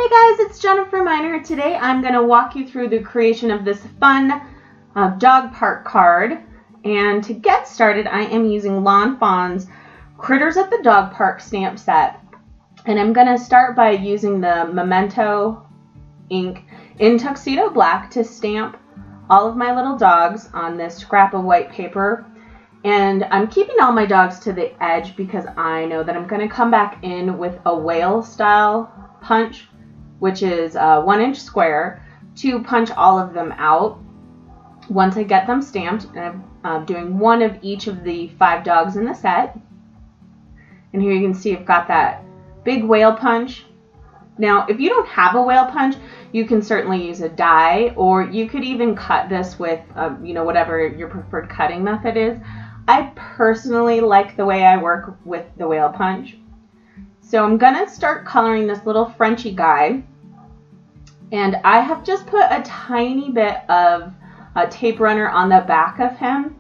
Hey guys, it's Jennifer Miner. Today I'm going to walk you through the creation of this fun dog park card. And to get started, I am using Lawn Fawn's Critters at the Dog Park stamp set. And I'm going to start by using the Memento ink in Tuxedo Black to stamp all of my little dogs on this scrap of white paper. And I'm keeping all my dogs to the edge because I know that I'm going to come back in with a whale style punch, which is a 1-inch square, to punch all of them out once I get them stamped. And I'm doing one of each of the 5 dogs in the set. And here you can see I've got that big whale punch. Now, if you don't have a whale punch, you can certainly use a die, or you could even cut this with, whatever your preferred cutting method is. I personally like the way I work with the whale punch. So I'm gonna start coloring this little Frenchy guy, and I have just put a tiny bit of a tape runner on the back of him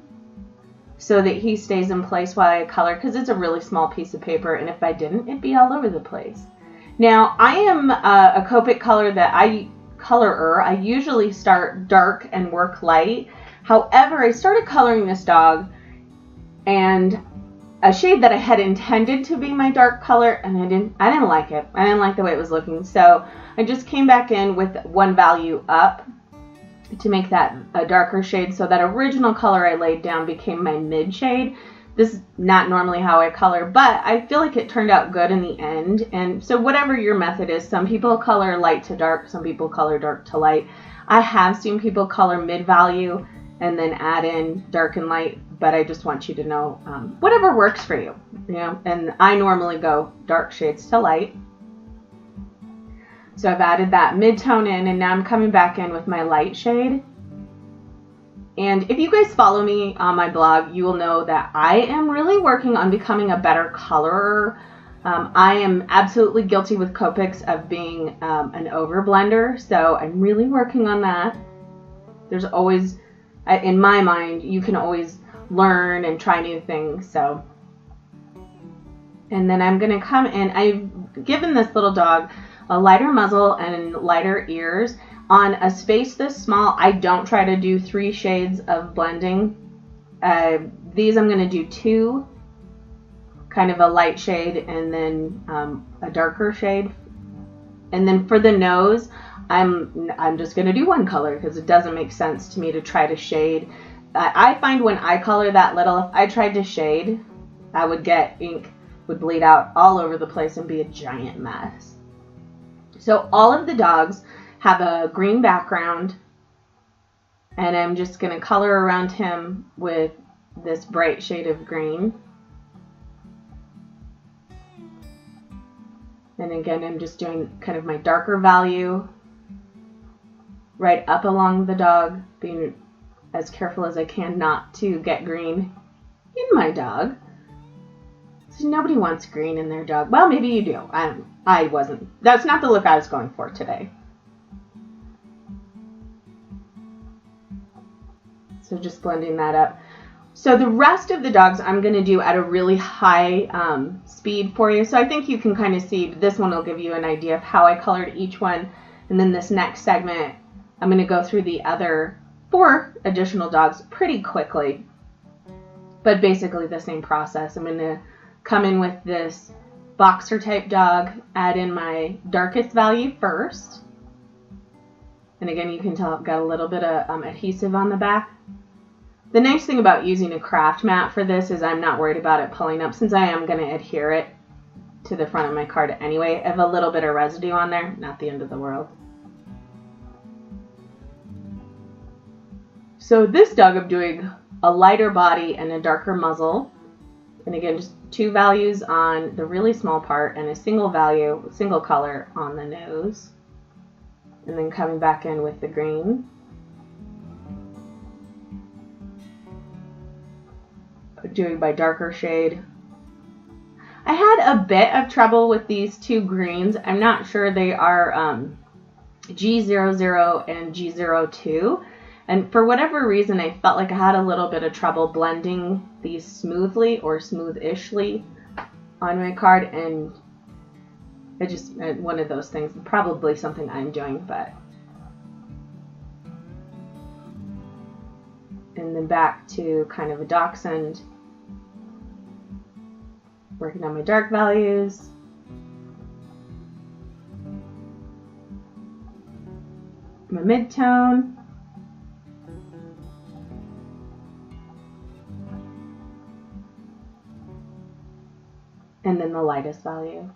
so that he stays in place while I color, because it's a really small piece of paper, and if I didn't, it'd be all over the place. Now, I am a Copic colorer. I usually start dark and work light. However, I started coloring this dog, and a shade that I had intended to be my dark color, and I didn't like it. I didn't like the way it was looking, so I just came back in with one value up to make that a darker shade, so that original color I laid down became my mid shade. This is not normally how I color, but I feel like it turned out good in the end. And so whatever your method is, some people color light to dark, some people color dark to light. I have seen people color mid value and then add in dark and light, but I just want you to know whatever works for you, and I normally go dark shades to light. So I've added that mid-tone in, and now I'm coming back in with my light shade. And if you guys follow me on my blog, you will know that I am really working on becoming a better colorer. I am absolutely guilty with Copics of being an overblender, so I'm really working on that. There's always, in my mind, you can always learn and try new things. So, and then I'm going to come in. I've given this little dog a lighter muzzle and lighter ears. On a space this small, I don't try to do 3 shades of blending. These I'm going to do 2, kind of a light shade and then a darker shade. And then for the nose, I'm just going to do 1 color because it doesn't make sense to me to try to shade. I find when I color that little, if I tried to shade, I would get ink would bleed out all over the place and be a giant mess. So all of the dogs have a green background, and I'm just going to color around him with this bright shade of green. And again, I'm just doing kind of my darker value right up along the dog, being as careful as I can not to get green in my dog. So nobody wants green in their dog. Well, maybe you do. I wasn't. That's not the look I was going for today. So just blending that up. So the rest of the dogs I'm going to do at a really high speed for you. So I think you can kind of see, this one will give you an idea of how I colored each one. And then this next segment, I'm going to go through the other 4 additional dogs pretty quickly. But basically the same process. I'm going to come in with this boxer type dog, add in my darkest value first. And again, you can tell I've got a little bit of adhesive on the back. The nice thing about using a craft mat for this is I'm not worried about it pulling up, since I am going to adhere it to the front of my card anyway. I have a little bit of residue on there, not the end of the world. So this dog, I'm doing a lighter body and a darker muzzle. And again, just 2 values on the really small part and a single color on the nose. And then coming back in with the green. Doing my darker shade. I had a bit of trouble with these 2 greens. I'm not sure they are G00 and G02. And for whatever reason, I felt like I had a little bit of trouble blending these smoothly or smooth-ishly on my card. And It's just one of those things, probably something I'm doing, but. And then back to kind of a dachshund. Working on my dark values. My mid-tone. And then the lightest value.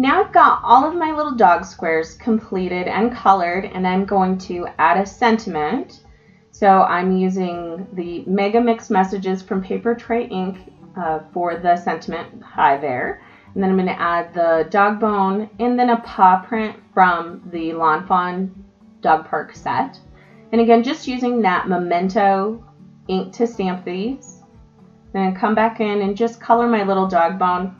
Now I've got all of my little dog squares completed and colored, and I'm going to add a sentiment. So I'm using the Mega Mix Messages from Papertrey ink for the sentiment. Hi there. And then I'm going to add the dog bone and then a paw print from the Lawn Fawn Dog Park set. And again, just using that Memento ink to stamp these. Then come back in and just color my little dog bone.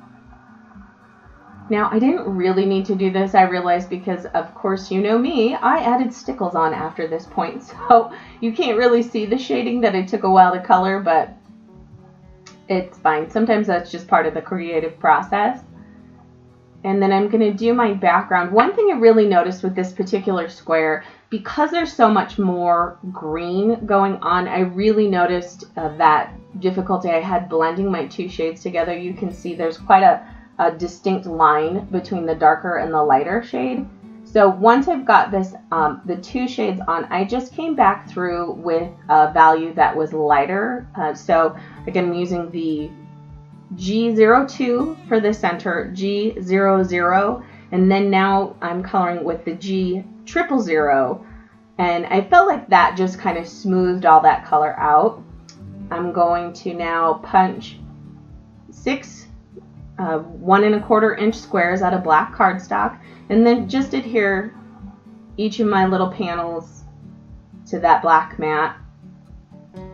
Now, I didn't really need to do this, I realized, because of course you know me, I added Stickles on after this point, so you can't really see the shading that it took a while to color, but it's fine. Sometimes that's just part of the creative process. And then I'm going to do my background. One thing I really noticed with this particular square, because there's so much more green going on, I really noticed that difficulty I had blending my two shades together. You can see there's quite a distinct line between the darker and the lighter shade. So once I've got this, the two shades on, I just came back through with a value that was lighter. So again, I'm using the G02 for the center, G00, and then now I'm coloring with the G000, and I felt like that just kind of smoothed all that color out. I'm going to now punch 6 1 1/4 inch squares out of black cardstock, and then just adhere each of my little panels to that black mat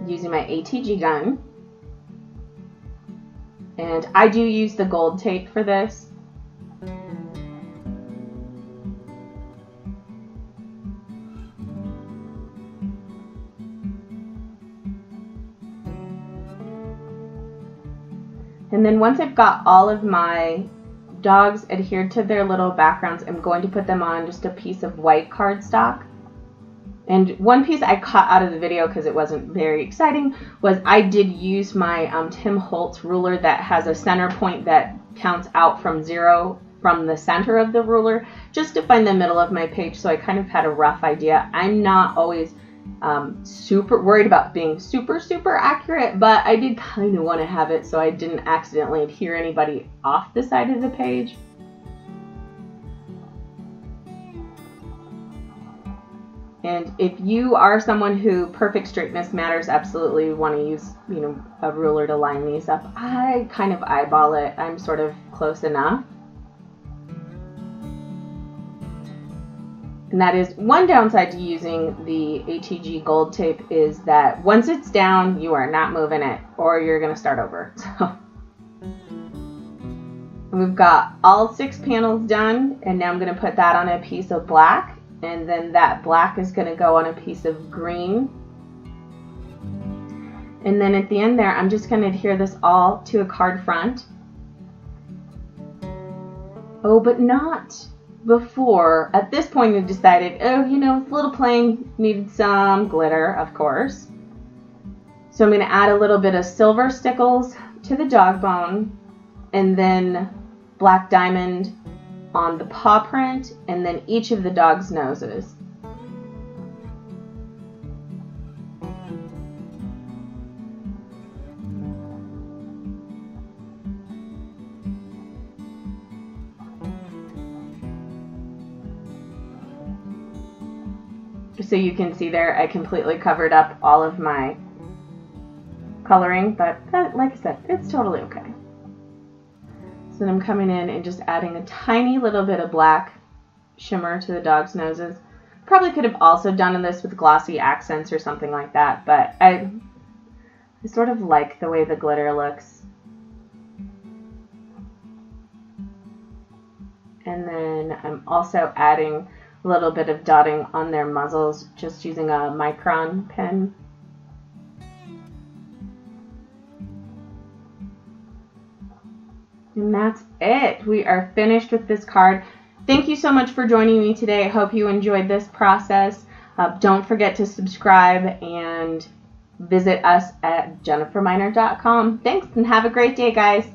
using my ATG gun. And I do use the gold tape for this. And then once I've got all of my dogs adhered to their little backgrounds, I'm going to put them on just a piece of white cardstock. And one piece I cut out of the video because it wasn't very exciting was I did use my Tim Holtz ruler that has a center point that counts out from 0 from the center of the ruler just to find the middle of my page, so I kind of had a rough idea. I'm not always super worried about being super accurate, but I did kind of want to have it so I didn't accidentally adhere anybody off the side of the page. And if you are someone who perfect straightness matters, absolutely want to use, you know, a ruler to line these up. I kind of eyeball it. I'm sort of close enough. And that is one downside to using the ATG gold tape, is that once it's down, you are not moving it or you're going to start over. So we've got all 6 panels done, and now I'm going to put that on a piece of black. And then that black is going to go on a piece of green. And then at the end there, I'm just going to adhere this all to a card front. Oh, but not before. At this point, we've decided, oh, you know, it's a little plain, needed some glitter, of course. So I'm going to add a little bit of silver stickles to the dog bone, and then black diamond on the paw print, and then each of the dog's noses. So you can see there, I completely covered up all of my coloring, but like I said, it's totally okay. So then I'm coming in and just adding a tiny little bit of black shimmer to the dog's noses. Probably could have also done this with glossy accents or something like that, but I sort of like the way the glitter looks. And then I'm also adding a little bit of dotting on their muzzles, just using a micron pen. And that's it. We are finished with this card. Thank you so much for joining me today. I hope you enjoyed this process. Don't forget to subscribe and visit us at jenniferminer.com. Thanks, and have a great day, guys.